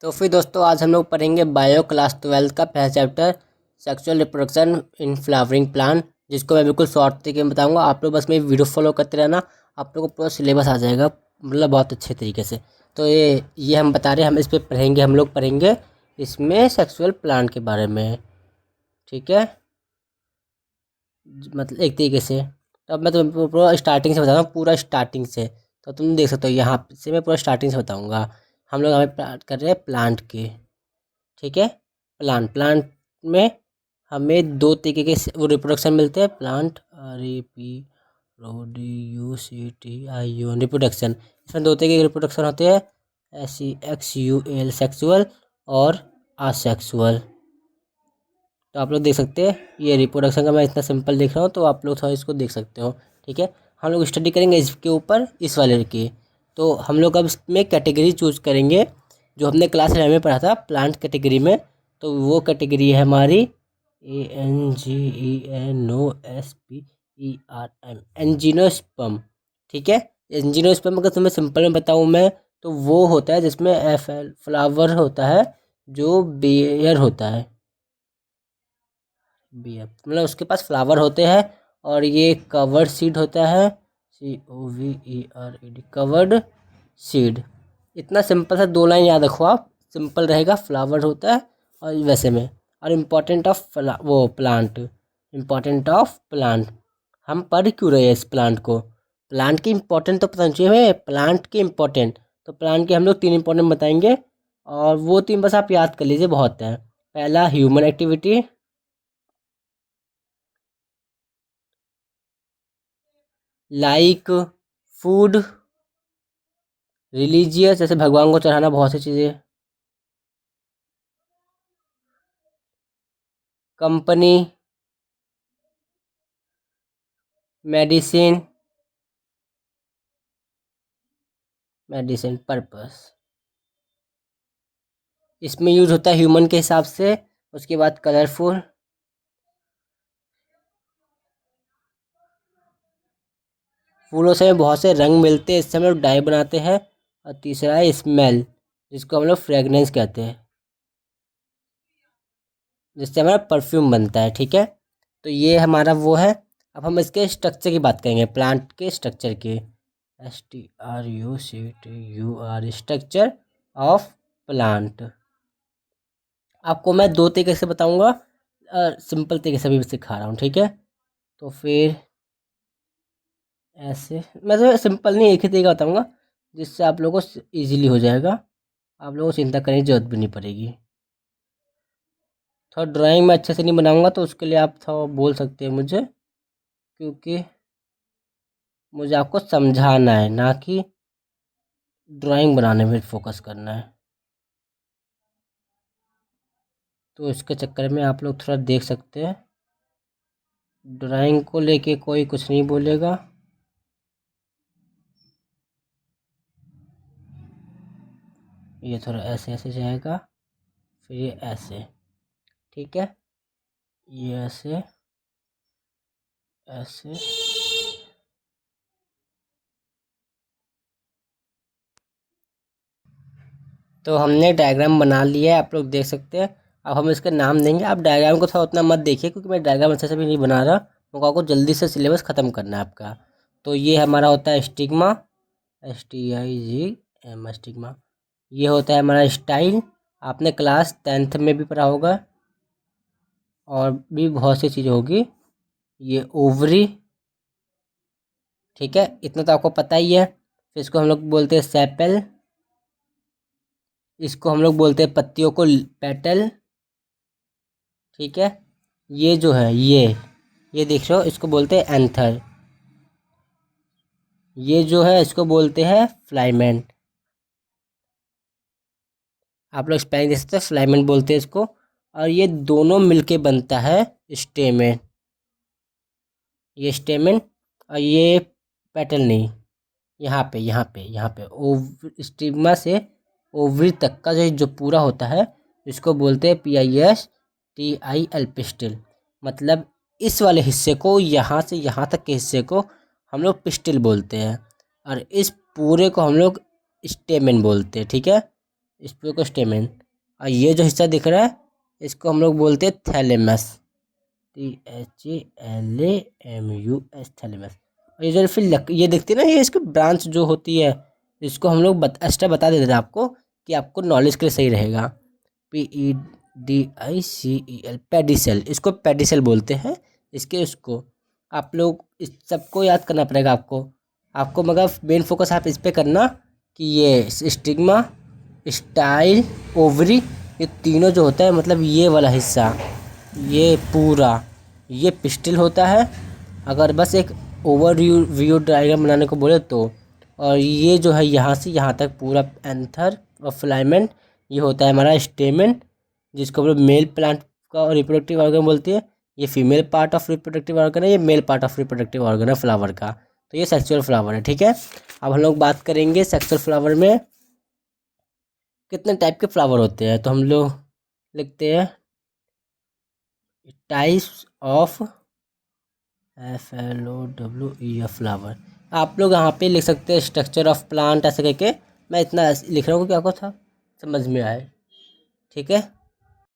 तो फिर दोस्तों आज हम लोग पढ़ेंगे बायो क्लास 12 का पहला chapter sexual reproduction in flowering plant, जिसको मैं बिल्कुल शॉर्ट तरीके में बताऊंगा। आप लोग बस मेरी वीडियो फॉलो करते रहना, आप लोग को पूरा सिलेबस आ जाएगा, मतलब बहुत अच्छे तरीके से। तो ये हम बता रहे हैं, हम इस पर पढ़ेंगे, हम लोग पढ़ेंगे इसमें सेक्सुअल प्लांट के बारे में, ठीक है, मतलब एक तरीके से। तो अब मैं तुम्हें पूरा स्टार्टिंग से बताऊँगा, पूरा स्टार्टिंग से। तो तुम देख सकते हो यहाँ से मैं पूरा स्टार्टिंग से बताऊँगा। हम लोग हमें बात कर रहे हैं प्लांट की, ठीक है। प्लांट में हमें दो तरीके के वो रिप्रोडक्शन मिलते हैं। प्लांट REPRODUCTION रिप्रोडक्शन, इसमें दो तरीके के रिप्रोडक्शन होते हैं, SEXUAL सेक्सुअल और असेक्सुअल। तो आप लोग देख सकते हैं ये रिप्रोडक्शन का मैं इतना सिंपल देख रहा हूँ, तो आप लोग थोड़ा इसको देख सकते हो, ठीक है। हम लोग स्टडी करेंगे इसके ऊपर, इस वाले की। तो हम लोग अब इसमें कैटेगरी चूज करेंगे जो हमने क्लास 11 में पढ़ा था प्लांट कैटेगरी में। तो वो कैटेगरी है हमारी ANGENOSPERM, एंजियोस्पर्म, ठीक है। एंजियोस्पर्म अगर तुम्हें सिंपल में बताऊँ मैं, तो वो होता है जिसमें फ्लावर होता है, जो बेयर होता है, बियर मतलब उसके पास फ्लावर होते हैं, और ये कवर्ड सीड होता है, COVERED कवर्ड सीड। इतना सिंपल सा दो लाइन याद रखो आप, सिंपल रहेगा। फ्लावर होता है और वैसे में, और इम्पोर्टेंट ऑफ वो प्लांट, इम्पोर्टेंट ऑफ प्लांट। हम पढ़ क्यों रहे हैं इस प्लांट को? प्लांट की इम्पोर्टेंट तो पता चाहिए हमें, प्लांट की इम्पोर्टेंट। तो प्लांट के हम लोग 3 इम्पोर्टेंट बताएंगे, और वो 3 बस आप याद कर लीजिए, बहुत है। पहला human activity, like food, religious जैसे भगवान को चढ़ाना बहुत सी चीज़ें, कंपनी, मेडिसिन, मेडिसिन पर्पस। इसमें यूज होता है ह्यूमन के हिसाब से। उसके बाद कलरफुल, फूलों से हमें बहुत से रंग मिलते हैं, इससे हम लोग डाई बनाते हैं। और तीसरा है स्मेल, जिसको हम लोग फ्रेगनेंस कहते हैं, जिससे हमारा परफ्यूम बनता है, ठीक है। तो ये हमारा वो है। अब हम इसके स्ट्रक्चर की बात करेंगे, प्लांट के स्ट्रक्चर की। STRUCTUR structure of plant. आपको मैं दो तरीके से बताऊंगा, सिंपल तरीके से भी सिखा रहा हूँ, ठीक है। तो फिर ऐसे मैं तो सिंपल नहीं, एक ही तरीका बताऊंगा, जिससे आप लोगों को ईजिली हो जाएगा, आप लोगों को चिंता करने की जरूरत भी नहीं पड़ेगी। थोड़ा ड्राइंग में अच्छे से नहीं बनाऊंगा, तो उसके लिए आप थोड़ा बोल सकते हैं मुझे, क्योंकि मुझे आपको समझाना है, ना कि ड्राइंग बनाने में फोकस करना है। तो इसके चक्कर में आप लोग थोड़ा देख सकते हैं, ड्राइंग को लेके कोई कुछ नहीं बोलेगा। ये थोड़ा ऐसे ऐसे जाएगा, फिर ये ऐसे, ठीक है, ये ऐसे ऐसे। तो हमने डायग्राम बना लिया है, आप लोग देख सकते हैं। अब हम इसके नाम देंगे। आप डायग्राम को थोड़ा उतना मत देखिए, क्योंकि मैं डायग्राम अच्छे से भी नहीं बना रहा, क्योंकि आपको जल्दी से सिलेबस ख़त्म करना है आपका। तो ये हमारा होता है स्टिग्मा, STIGM स्टिग्मा। ये होता है हमारा स्टाइल, आपने क्लास 10th में भी पढ़ा होगा, और भी बहुत सी चीज़ें होगी। ये ओवरी, ठीक है, इतना तो आपको पता ही है। फिर इसको हम लोग बोलते हैं सेपल, इसको हम लोग बोलते हैं पत्तियों को पेटल, ठीक है। ये जो है ये देख रहे हो, इसको बोलते हैं एंथर। ये जो है इसको बोलते हैं फ्लाइमेंट। आप लोग स्पेलिंग देख सकते हैं, फ्लाइमेंट बोलते हैं इसको। और ये दोनों मिलके बनता है स्टेमेन, ये स्टेमेन। और ये पेटल नहीं, यहाँ पे स्टिग्मा से ओवरी तक का जो पूरा होता है, इसको बोलते हैं PISTIL पिस्टिल। मतलब इस वाले हिस्से को, यहाँ से यहाँ तक के हिस्से को हम लोग पिस्टिल बोलते हैं, और इस पूरे को हम लोग स्टेमेन बोलते हैं, ठीक है। इस पे को स्टेमेन। और ये जो हिस्सा दिख रहा है इसको हम लोग बोलते हैं थैलेमस, THALAMUS, थैलेमस। और ये जो फिर ये दिखती है ना, ये इसकी ब्रांच जो होती है, इसको हम लोग एक्स्ट्रा बता देते थे आपको कि आपको नॉलेज के लिए सही रहेगा। PEDICEL, पेडिसेल, इसको पेडिसेल बोलते हैं। इसको आप लोग इस सबको याद करना पड़ेगा आपको। मगर मेन फोकस आप इस पे करना कि ये स्टिग्मा, स्टाइल, ओवरी, ये तीनों जो होता है, मतलब ये वाला हिस्सा, ये पूरा, ये पिस्टिल होता है अगर बस एक व्यू डायग्राम बनाने को बोले तो। और ये जो है यहाँ से यहाँ तक पूरा एंथर और फिलामेंट, ये होता है हमारा स्टेमेन, जिसको हम लोग मेल प्लांट का रिप्रोडक्टिव ऑर्गन बोलते हैं। ये female part of reproductive organ है, ये male part of reproductive organ है फ्लावर का। तो ये सेक्सुअल फ्लावर है, ठीक है। अब हम लोग बात करेंगे सेक्सुअल फ्लावर में कितने टाइप के फ्लावर होते हैं। तो हम लोग लिखते हैं टाइप्स ऑफ FLOWER फ्लावर। आप लोग यहाँ पे लिख सकते हैं स्ट्रक्चर ऑफ प्लांट ऐसे करके। मैं इतना लिख रहा हूँ कि आपको था समझ में आए, ठीक है।